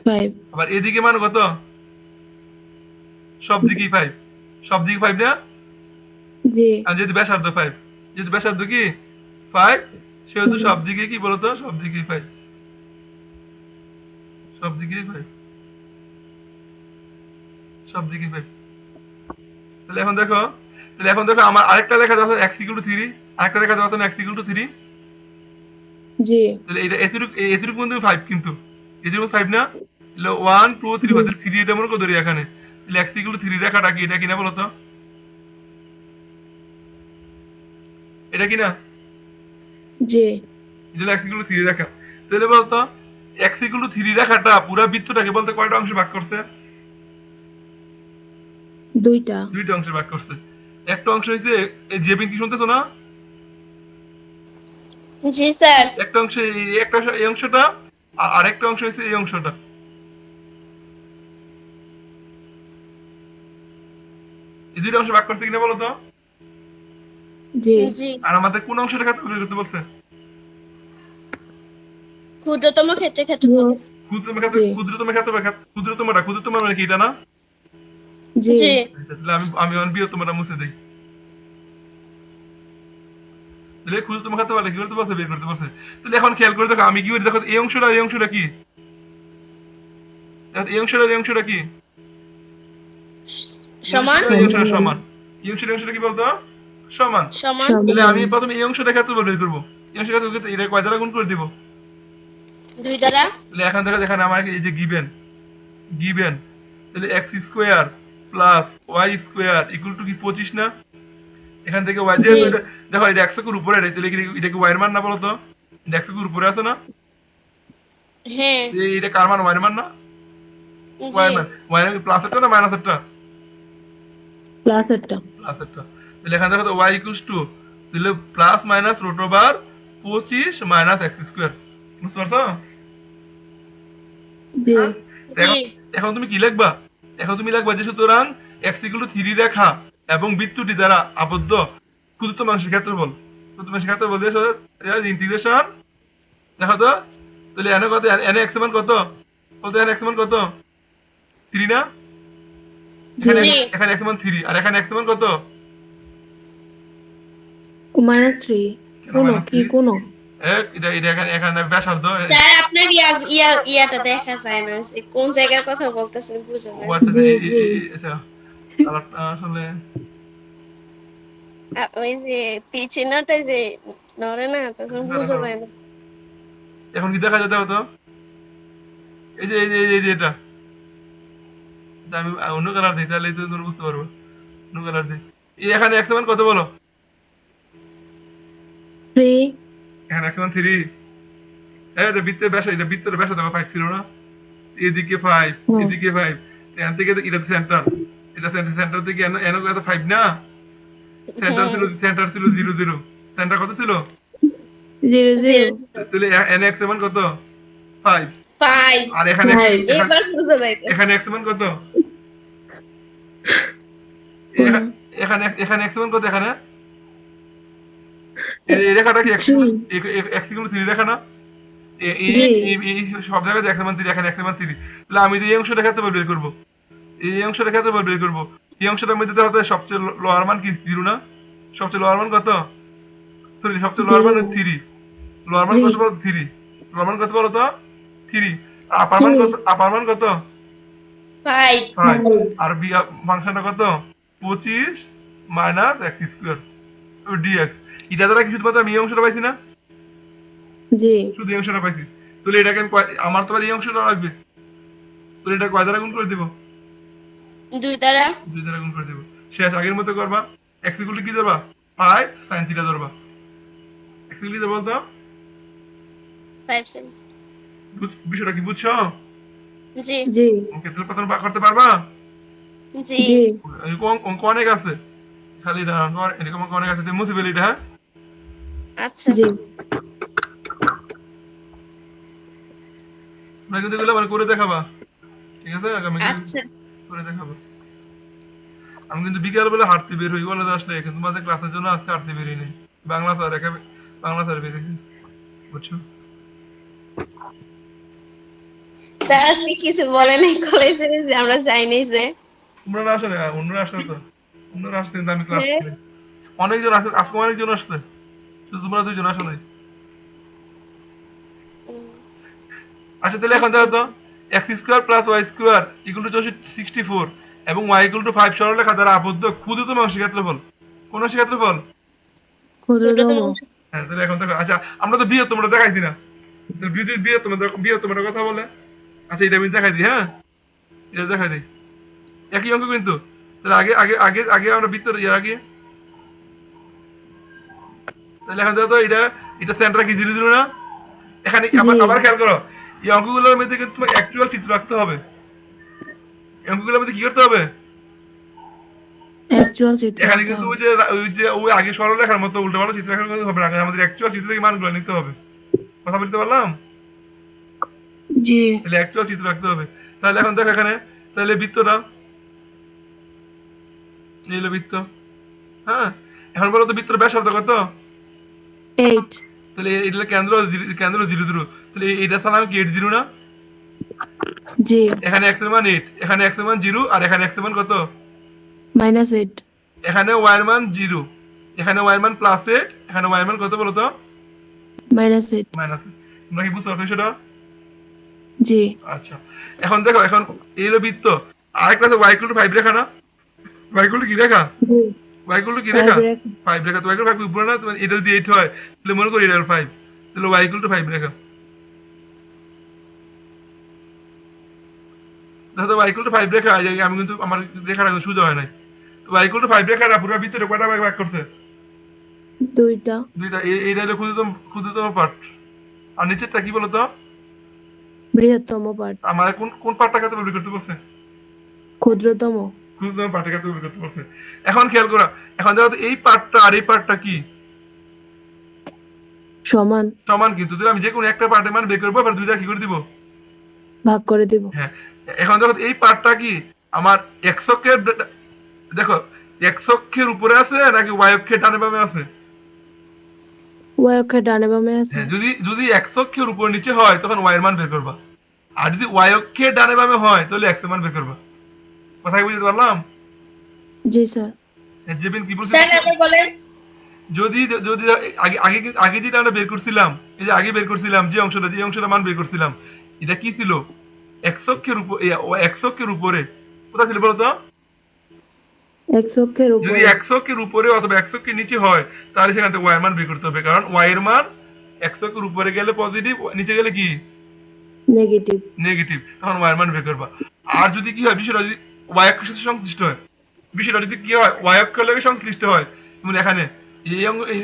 5 আবার এদিকে মান কত? সব দিকেই 5, সব দিকে 5 না? জি আর যেহেতু ব্যাসার্ধ 5, যেহেতু ব্যাসার্ধ কি 5, সেহেতু সব দিকে কি বলতো? সব দিকেই 5, সব দিকেই 5, সব দিকেই 5। তাহলে এখন দেখো, আমার আরেকটা লেখা যাচ্ছে x = 3, আরেকটা লেখা যাচ্ছে x = 3। জি তাহলে এটা এতটুকু কিন্তু 5, কিন্তু এটুকু 5 না? 1 2 3 4, 3 এটা মনে করে ধরি এখানে। তাহলে x ইকুয়াল টু 3 রেখাটা কি, এটা কিনা বলো তো? এটা কিনা? জি এটা হলো x ইকুয়াল টু 3 রেখা। তাহলে বলতো x ইকুয়াল টু 3 রেখাটা পুরো বৃত্তটাকে বলতে কয়টা অংশে ভাগ করছে? দুইটা দুইটা অংশে ভাগ করছে। একটা অংশ হইছে এই জেবিন, কি শুনতেছো না? জি স্যার। একটা অংশ একটা এই অংশটা, আর আরেকটা অংশ হইছে এই অংশটা। এই দুইটা অংশে ভাগ করছে কিনা বলো তো? জি জি। আর আমাদের কোন অংশটা ক্ষেত্রফল বের করতে বলছে? ক্ষুদ্রতম ক্ষেত্রফল। ক্ষুদ্রতম মানে কি, এটা না? জি জি আচ্ছা, তাহলে আমি বৃহত্তমটা মুছে দেই। তাহলে ক্ষুদ্রতম ক্ষেত্রফল কি করতে বলছে? বের করতে বলছে। তাহলে এখন খেয়াল করে দেখো, আমি কি করি দেখো, এই অংশটা কি, দেখো, এই অংশটা কি, সমান এই অংশটা সমান। এই অংশটা কি বলতো? সমান। সমান। তাহলে আমি প্রথমে এই অংশটা ক্ষেত্রফল বের করবো। এই অংশটা ক্ষেত্রফল এটা কয় দ্বারা গুণ করে দিব? 2 দ্বারা। তাহলে এখন দেখো, এখানে আমার এই যে গিভেন, তাহলে x square plus y square equal to কি 25 না? এখান থেকে y জি। যেহেতু দেখো এটা x এর উপরে, তাহলে এটা কি y এর মান না বলো তো? এটা x এর উপরে আছে না? হ্যাঁ। এটা কার মান? y এর মান না? y জি এর মান। y এর প্লাস একটা না মাইনাস একটা? প্লাস একটা প্লাস একটা। তাহলে এখানে দেখো তো y ইকুয়ালস টু, তাহলে plus minus root over 25 minus x square. বুঝতে পারছো? জি হ্যাঁ? জি এখন তুমি কি লিখবা? এখন তুমি লিখবা যে সুতরাং x ইকুয়াল টু 3 রেখা এবং বৃত্তটি দ্বারা আবদ্ধ ক্ষুদ্রতম অংশের ক্ষেত্রফল। ক্ষুদ্রতম অংশের ক্ষেত্রফল দিয়ে ইন্টিগ্রেশন দেখো তো। তাহলে এনে কত? এনে x এর মান কত? বলতে এনে x এর মান কত? 3 না? এখানে জি। এখানে x এর মান 3 আর এখানে x এর মান কত? -3 কেন কোন মাইনাস কি 3? কোন এটা এখানে ব্যাসার্ধ। স্যার আপনার ইয়াটা দেখা যায় না যে কোন জায়গার কথা বলতেছেন, বুঝে ও না। আচ্ছা, জি জি আচ্ছা, কালারটা আসলে ওই যে তীর চিহ্নটা যে নড়ে না, তখন বোঝা যায় না। এখন কি দেখা যেতে হতো? এই যে এটা, আমি অন্য কালার দিই, তাহলে তো তোমরা বুঝতে পারবো। অন্য কালার দিই। এখানে x এর মান কত বলো? 3 এখানে x এর মান 3। এটা বৃত্তের ব্যাস, এটা বৃত্তের ব্যাস দেখো 5 ছিল না? এদিকে 5, এদিকে 5। এখান থেকে এটা সেন্টার, এটা সেন্টার থেকে এন কত 5 না? সেন্টার ছিল 0 0। সেন্টার কত ছিল? 0 0 তাহলে এন x এর মান কত? 5। 5 আর এখানে 5 এবার বুঝা যায়। এখানে x এর মান কত? কোন এখানে x এর মান কত? এখানে এই রেখাটা কি x 3 রেখা না? জি সব জায়গায় x এর মান 3, এখানে x এর মান 3। তাহলে আমি যে এই অংশটা ক্ষেত্রফল বের করব, এই অংশটা ক্ষেত্রফল বের করব, এই অংশটার মধ্যে তো হতে সবচেয়ে লোয়ার মান কি 0 না? সবচেয়ে লোয়ার মান কত? সরি, সবচেয়ে লোয়ার মান 3। লোয়ার মান কত বলো? 3। লোয়ার মান কত বলো তো? 3। আপার মান কত? আপার মান কত? 5 5। আর বি ফাংশনটা কত? 25 মাইনাস x স্কয়ার dx। এটা দ্বারা কি শুধুমাত্র আমি এই অংশটা পাইছি না? জি শুধু এই অংশটা পাইছি। তাহলে এটাকে আমার তো এই অংশটা লাগবে। তাহলে এটা কয় দ্বারা গুণ করে দিব? 2 দ্বারা। 2 দ্বারা গুণ করে দিব। শেষ, আগের মতো করবা। x ইকুয়াল টু কি ধরবা? 5 sin থিটা ধরবা। x ইকুয়াল কি বলতো? 5 সেম। বিষয়টা কি বুঝছো? জি জি ওকে, তাহলে প্রথম ভাগ করতে পারবা? জি জি এরকম অঙ্ক অনেক আছে, খালি এটা এরকম অঙ্ক অনেক আছে। তুমি মুছে ফেলি এটা, হ্যাঁ? আচ্ছা জি তোমরা কিন্তু এগুলো আবার করে দেখাবা, ঠিক আছে? আমি কিন্তু আচ্ছা করে দেখাবো। আমি কিন্তু বিকালবেলা হাঁটতে বের হই কলেজে আসলে, কিন্তু তোমাদের ক্লাসের জন্য আজকে হাঁটতে বেরিয়ে নেই। বাংলা স্যার বাংলা স্যার বেরিয়েছি, বুঝছো? স্যার আজকে কিছু বলে নাই কলেজে যে আমরা যাইনি যে। তোমরা না আসলে অন্যরা আসলে তো, অন্যরা আসতে কিন্তু আমি ক্লাস হ্যাঁ। করি। অনেকজন আসে, আজকে অনেকজন আসছে, শুধু তোমরা 2 জন আসো নাই। আচ্ছা, তাহলে এখন দেখো তো, x square plus y square equal to 64 এবং y ইকুয়াল টু 5 সরলরেখা দ্বারা আবদ্ধ ক্ষুদ্রতম অংশের ক্ষেত্রফল। কোন অংশের ক্ষেত্রফল? ক্ষুদ্রতম হ্যাঁ, তাহলে এখন দেখো। আচ্ছা, আমরা তো বৃহত্তমটা দেখাইছি না, তাহলে বৃহত্তমটার কথা বলে। আচ্ছা, এটা আমি দেখাই দিই, হ্যাঁ, এটা দেখাই দিই। একই অঙ্ক কিন্তু। তাহলে আগে আগে আগে আগে আমরা বৃত্তর ইয়ে আগে, তাহলে এখন দেখো তো এটা এটা সেন্টার কি 0 0 না? এখানে আবার জি। আবার খেয়াল করো, এই অঙ্কগুলোর মধ্যে কিন্তু তোমাকে অ্যাকচুয়াল চিত্র রাখতে হবে। এই অঙ্কগুলোর মধ্যে কি করতে হবে? অ্যাকচুয়াল চিত্র এখানে আঁকতে কিন্তু হবে। ওই আগে সরলরেখার মতো উল্টো পাল্টা চিত্র রাখার কথা হবে না, আমাদের অ্যাকচুয়াল চিত্র থেকে মানগুলো নিতে হবে। কথা বলতে পারলাম? জি। তাহলে অ্যাকচুয়াল চিত্র রাখতে হবে। তাহলে এখন দেখো এখানে, তাহলে বৃত্তটা এই হলো বৃত্ত। হ্যাঁ, এখন বলো তো বৃত্তর ব্যাসার্ধ কত? 8। তাহলে এটা কেন্দ্র 0 0, তাহলে এটা সালাম কি 8 0 না? জি। এখানে x এর মান 8, এখানে x এর মান 0, আর এখানে x এর মান কত? -8। এখানে y এর মান 0, এখানে y এর মান +8, এখানে y এর মান কত বলো তো? -8। মাইনাস। তোমরা কি বুঝতে পারছো সেটা? জি। আচ্ছা, এখন দেখো, এখন এই হলো বৃত্ত। আরেকটা আছে y = 5 রেখা না? y = কি রেখা? জি। y = কি রেখা? 5 রেখা। 5 রেখা। তো y = 5 উপরে না, তোমার এটা যদি 8 হয় তাহলে মনে করি এটা হলো 5, তাহলে y = 5 রেখা। দেখো তো y = 5 রেখা, এই যে আমি কিন্তু আমার রেখাটা কিন্তু সোজা হয় নাই। তো y = 5 রেখাটা পুরো ভিতরে কয়টা ভাগ ভাগ করছে? 2টা। দুইটা। এইটা হলো ক্ষুদ্রতম পার্ট। আর নিচেরটা কি বলতো? বৃহত্তম পাঠ। আমার কোন কোন পার্টটাকে তো বের করতে বলছে? ক্ষুদ্রতম। ক্ষুদ্রতম পার্টটাকে তো বের করতে বলছে। এখন খেয়াল করো, এখন দেখো তো এই পার্টটা আর এই পার্টটা কি সমান। সমান, কিন্তু যদি আমি যে কোনো একটা পার্টের মান বের করবো, এবার দুইটা কি করে দিব? ভাগ করে দিব। হ্যাঁ, এখন দেখো এই পার্টটা কি আমার x অক্ষের, দেখো x অক্ষের উপরে আছে নাকি y অক্ষের ডানে বামে আছে? y অক্ষের ডানে বামে আছে। হ্যাঁ, যদি যদি x অক্ষের উপর নিচে হয় তখন y এর মান বের করবা, আর যদি y অক্ষের ডানে বামে হয় তাহলে x এর মান বের করবা। কথা কি বুঝতে পারলাম? জি স্যার। জেবিন কি বলছিস? স্যার আবার বলেন। যদি যদি আগে আগে আগে যেটা আমরা বের করছিলাম, এই যে আগে বের করছিলাম যে অংশটা মান বের করছিলাম, এটা কি ছিল? x অক্ষের উপর, x অক্ষের উপরে কোথা ছিল বলতো? x অক্ষের যদি উপরে। x অক্ষের উপরে অথবা x অক্ষের নিচে হয় তাহলে সেখান থেকে y এর মান বের করতে হবে, কারণ y এর মান x অক্ষের উপরে গেলে পজিটিভ, নিচে গেলে কি নেগেটিভ। নেগেটিভ, তখন y এর মান বের করবা। আর যদি কি হয়, বিষয়টা যদি y অক্ষের সাথে সংশ্লিষ্ট হয়, বিষয়টা যদি কি হয় y অক্ষের লগে সংশ্লিষ্ট হয়, যেমন এখানে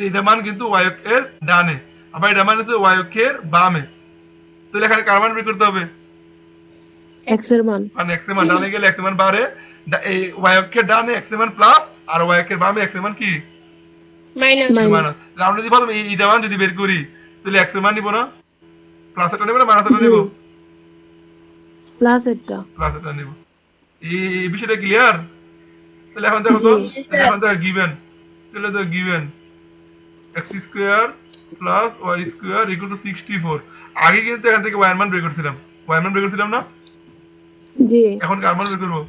এটা মান কিন্তু y অক্ষের ডানে, আবার এটা মান হচ্ছে y অক্ষের বামে, তাহলে এখানে কার মান বের করতে হবে? x এর মান। মানে x এর মান ডানে গেলে x এর মান বাড়ে, এই y অক্ষের ডানে x এর মান প্লাস, আর y অক্ষের বামে x এর মান কি মাইনাস। মাইনাস। আমরা যদি প্রথমে এইটা মান যদি বের করি তাহলে x এর মান নিব না, প্লাস এটা নেব না মাইনাস এটা জি। নেব? প্লাস এটা। প্লাস এটা নেব। এই বিষয়টা ক্লিয়ার? তাহলে এখন দেখো তো, জি। তাহলে এখন দেখো গিভেন, তাহলে তো গিভেন x² প্লাস y² = 64। আগে কিন্তু এখান থেকে y এর মান বের করছিলাম, y এর মান বের করছিলাম না? জি। এখন কার মান বের করবো?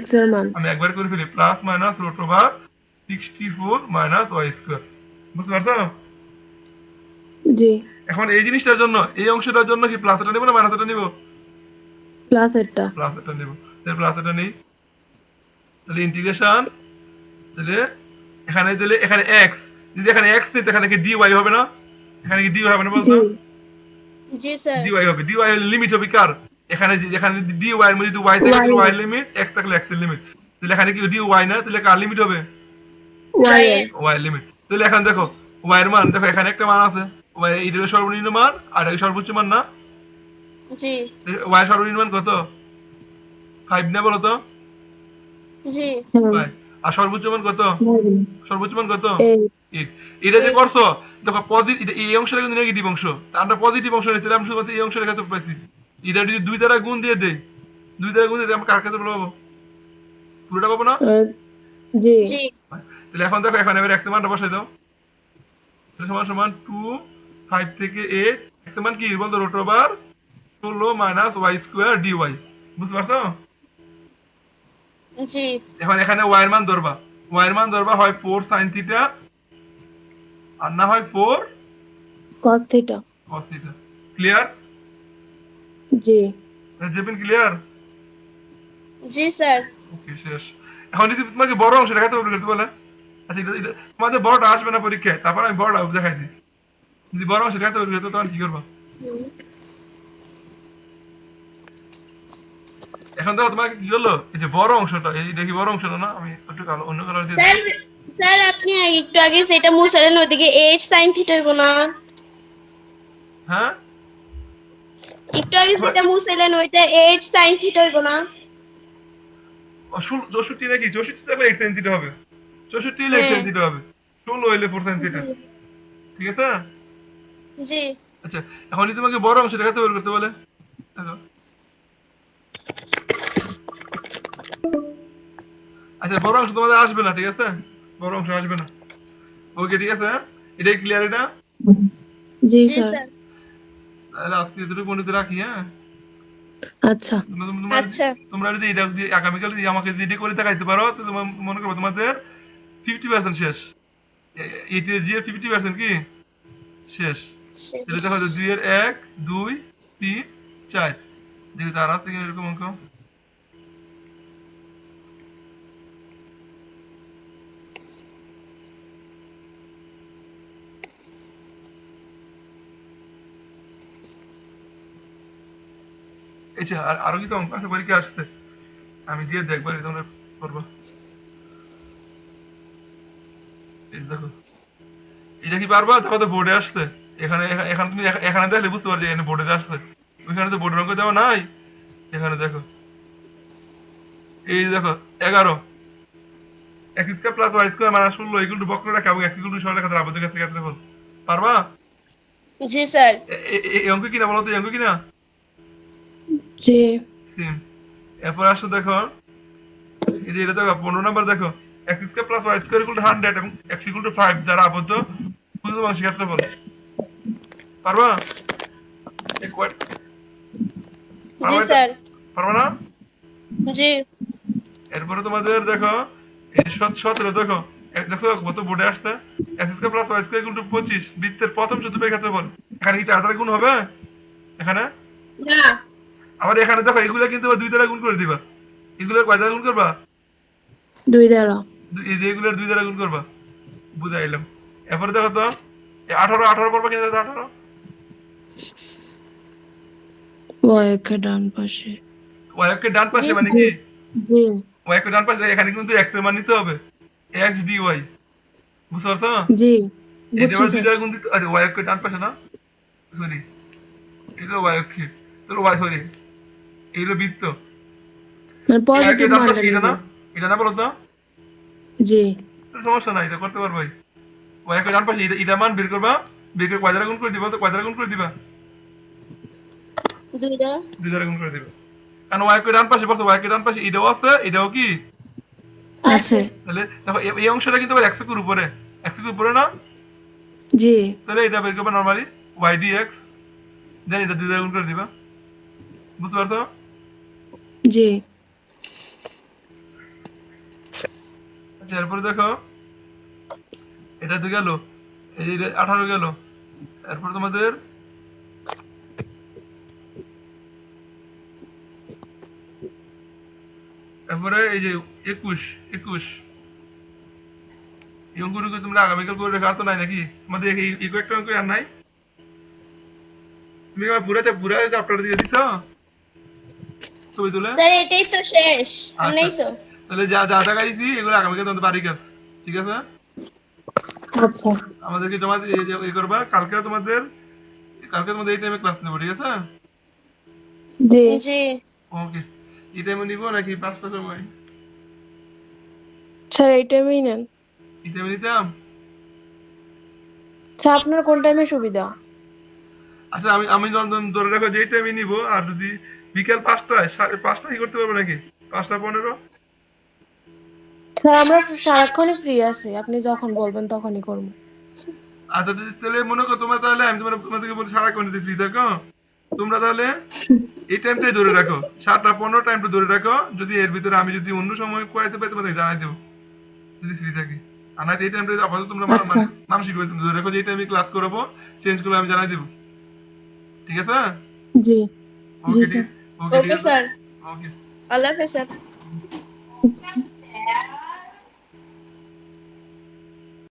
x এর মান। আমি একবার করে ফেলি, প্লাস মাইনাস √64 মাইনাস y²। বুঝতে পারছো? জি। এখন এই জিনিসটার জন্য, এই অংশটার জন্য কি প্লাস এটা নেব না মাইনাস এটা নেব? প্লাস এটা। প্লাস এটা নেব। তাহলে প্লাস এটা নেই, তাহলে ইন্টিগ্রেশন, তাহলে এখানে x, যদি এখানে x নেই এখানে কি dy হবে না? এখানে কি dy হবে না বলতো? জি। জি স্যার। dy হবে। dy হলে লিমিট হবে কার? এখানে যেখানে dy এর মধ্যে যদি y থাকে তাহলে y লিমিট, x থাকলে x এর লিমিট। তাহলে এখানে কি dy না, তাহলে কার লিমিট হবে? y এর। y limit. তাহলে এখন দেখো y এর মান, দেখো এখানে একটা মান আছে, y এটা হলো সর্বনিম্ন মান আর এটা সর্বোচ্চ মান না? জি। y এর সর্বনিম্ন মান কত? 5 না বলো তো? জি। 5। আর সর্বোচ্চ মান কত? সর্বোচ্চ মান কত? 8। 8। এটা যে করছো, দেখো পজিটিভ, এই অংশটা কিন্তু নেগেটিভ অংশ, তা আমরা পজিটিভ অংশ নিতে, আমরা শুধুমাত্র এই অংশের ক্ষেত্রে পাইছি। এটা যদি 2 দ্বারা গুণ দিয়ে দেই, 2 দ্বারা গুণ দিয়ে দেই, আমরা কার ক্ষেত্রে পাবো? পুরোটা পাবো না? জি। জি। তাহলে এখন দেখো, এখন এবার x এর মানটা বসাই দাও। তাহলে সমান সমান 2 5 থেকে 8, x এর মান কি বলতো? √16 মাইনাস y² dy। বুঝতে পারছো? জি। এখন এখানে y এর মান ধরবা, y এর মান ধরবা হয় 4 sin θ আর না হয় 4 cos থিটা। cos θ। ক্লিয়ার? জি। জেপিন ক্লিয়ার? জি স্যার। ওকে, শেষ। এখন যদি তোমাকে বড় অংশ দেখাতে বলে, আচ্ছা এটা তোমাদের বড়টা আসবে না পরীক্ষায়, তারপর আমি বড়টা দেখাই দিই। যদি বড় অংশ দেখাতে বলে তখন কি করবা? এখন দেখো তোমাকে কি হলো, এই যে বড় অংশটা, এই দেখি বড় অংশটা না, আমি একটু কালো অন্য কালার দিয়ে স্যার স্যার আপনি একটু আগে যেটা মুছলেন ওইদিকে এইট সাইন থিটার গুণ। হ্যাঁ একটু আগে যেটা মুছলেন ওইটা এইট সাইন থিটার গুণ। 64 নাকি 64 তো 8 সাইন থিটা হবে, 64 হলে 8 সাইন থিটা হবে, 16 হলে 4 সাইন থিটা, ঠিক আছে। জি আচ্ছা এখন যদি তোমাকে বড় অংশ দেখাতে বের করতে বলে, দেখো আচ্ছা বড় অংশ তোমাদের আসবে না, ঠিক আছে, বড় অংশ আসবে না। ওকে ঠিক আছে, এটাই ক্লিয়ার এটা। জি জি স্যার। স্যার। তাহলে আজকে এতটুকু বন্ধুতে রাখি, হ্যাঁ। আচ্ছা আচ্ছা তোমরা যদি এটা যদি আগামীকাল যদি আমাকে যদি এটা করে দেখাইতে পারো তো তোমার মনে করো তোমাদের 50% শেষ, এইটের জি 50% কি শেষ। তাহলে দেখো 2 এর 1 2 3 4, দেখি তার হাত থেকে এরকম অঙ্ক। আচ্ছা আরো কি তো অঙ্ক আছে পরীক্ষা আসছে, আমি দিয়ে দেখবো তোমরা করবো। এই দেখো এটা কি পারবা, দেখো তো বোর্ডে আসছে, এখানে এখানে তুমি এখানে দেখলে বুঝতে পারছো এখানে বোর্ডে আসছে, ওইখানে তো বোর্ডের অঙ্ক দেওয়া নাই। এখানে দেখো এই দেখো 11 x square plus y square minus 16 equal to বক্ররেখা এবং x ইকুয়াল টু সরলরেখা আবদ্ধ ক্ষেত্রে ক্ষেত্রফল। পারবা? জি স্যার। এই অঙ্ক কিনা বলো তো, এই অঙ্ক কিনা? জি সিম। এরপর আসো দেখো এই যে এটা দেখো 15 নাম্বার দেখো x square plus y square equal to 100 এবং x ইকুয়াল টু 5 দ্বারা আবদ্ধ ক্ষুদ্রতম ক্ষেত্রফল। পারবা? এই কোয়াড জি স্যার। পারবা না? জি এরপরে তোমাদের দেখো এই 17 দেখো দেখো কত বোর্ডে আসছে, x square plus y square equal to 25 বৃত্তের প্রথম চতুর্ভুজের ক্ষেত্রফল। এখানে কি 4 দ্বারা গুণ হবে এখানে? না আবার এখানে দেখো এগুলো কিন্তু 2 দ্বারা গুণ করে দিবা, এগুলো কয় দ্বারা গুণ করবা? 2 দ্বারা। এই যে এগুলোর 2 দ্বারা গুণ করবা, বুঝাইলাম। এরপরে দেখো তো 18 পড়বা কিনা, 18 y এর ডান পাশে। ওয়াইকে ডান পাশে জি, মানে কি, জি ওয়াইকে ডান পাশে এখানে কিন্তু x এর মান নিতে হবে, x dy, বুঝতে পারছো? জি এই বুঝছি যে 2 স্যার। দ্বারা গুণ দিতে, আরে ওয়াইকে ডান পাশে না, সরি এটা ওয়াইকে, তাহলে ওয়াই সরি এইলো বৃত্ত, মানে ওয়াইকে পজিটিভ ডান মানটা পাশে এটা নেব। না, এটা না বলো তো, জি সমস্যা নাই, এটা করতে পারবো। ওয়াইকে ডান পাশে এটা মান বের করবা, বের করে কয় দ্বারা গুণ করে দিবা, তো কয় দ্বারা গুণ করে দিবা? 2 দ্বারা। 2 দ্বারা গুণ করে দিবা, কারণ ওয়াইকে ডান পাশে বলতো, ওয়াইকে ডান পাশে এটাও আছে এটাও কি আছে। তাহলে দেখো এই অংশটা কিন্তু আবার x এর উপরে, x এর উপরে না, জি তাহলে এটা বের করবা নরমালি y dx, দেন এটা 2 দ্বারা গুণ করে দিবা, বুঝতে পারছো? জি আচ্ছা এরপরে দেখো এটা তো গেল, এই যে 18 গেল, এরপর তোমাদের এরপরে এই যে 21 এই অঙ্কগুলো তোমরা আগামীকাল করে রেখা তো নাই নাকি আমাদের, এই কয়েকটা অঙ্ক আর নাই? তুমি আমার পুরা চ্যাপ্টার দিয়ে দিছো ছবি তুলে? স্যার এটাই তো শেষ, আর নেই তো। তাহলে যা যা দেখাইছি এগুলো আগামীকাল তোমাদের বাড়ি কাজ, ঠিক আছে? আচ্ছা আমাদেরকে জমা এই করবা, কালকে তোমাদের এই টাইমে ক্লাস নেবো, ঠিক আছে? জি জি ওকে, এই টাইমে নিবো নাকি 5টার সময়? স্যার এই টাইমেই নেন এই টাইমে নিতাম। স্যার, আপনার কোন টাইমে সুবিধা? আচ্ছা আমি আমি ধরে রাখো যে এই টাইমে নিবো, আর যদি বিকেল 5টায় 5:30 কি করতে পারবো নাকি 5:15? স্যার আমরা সারাক্ষণই ফ্রি আছি, আপনি যখন বলবেন তখনই করবো। আচ্ছা তাহলে মনে করো তোমরা, তাহলে আমি তোমাদেরকে বলি সারাক্ষণ যদি ফ্রি থাকো তোমরা তাহলে এই টাইমটাই ধরে রাখো, 7:15 টাইমটা ধরে রাখো, যদি এর ভিতরে আমি যদি অন্য সময় করাইতে পারি তোমাদের জানাই দেবো যদি ফ্রি থাকি, আর না এই টাইমটা আপাতত তোমরা আচ্ছা। মানসিকভাবে তুমি ধরে রাখো যে এই টাইমে ক্লাস করাবো, চেঞ্জ করলে আমি জানাই দেবো, ঠিক আছে? জি জি ওকে স্যার। ঠিক, ওকে ঠিক ওকে আছে, স্যার। ওকে। আল্লাহ হাফেজ স্যার। আচ্ছা।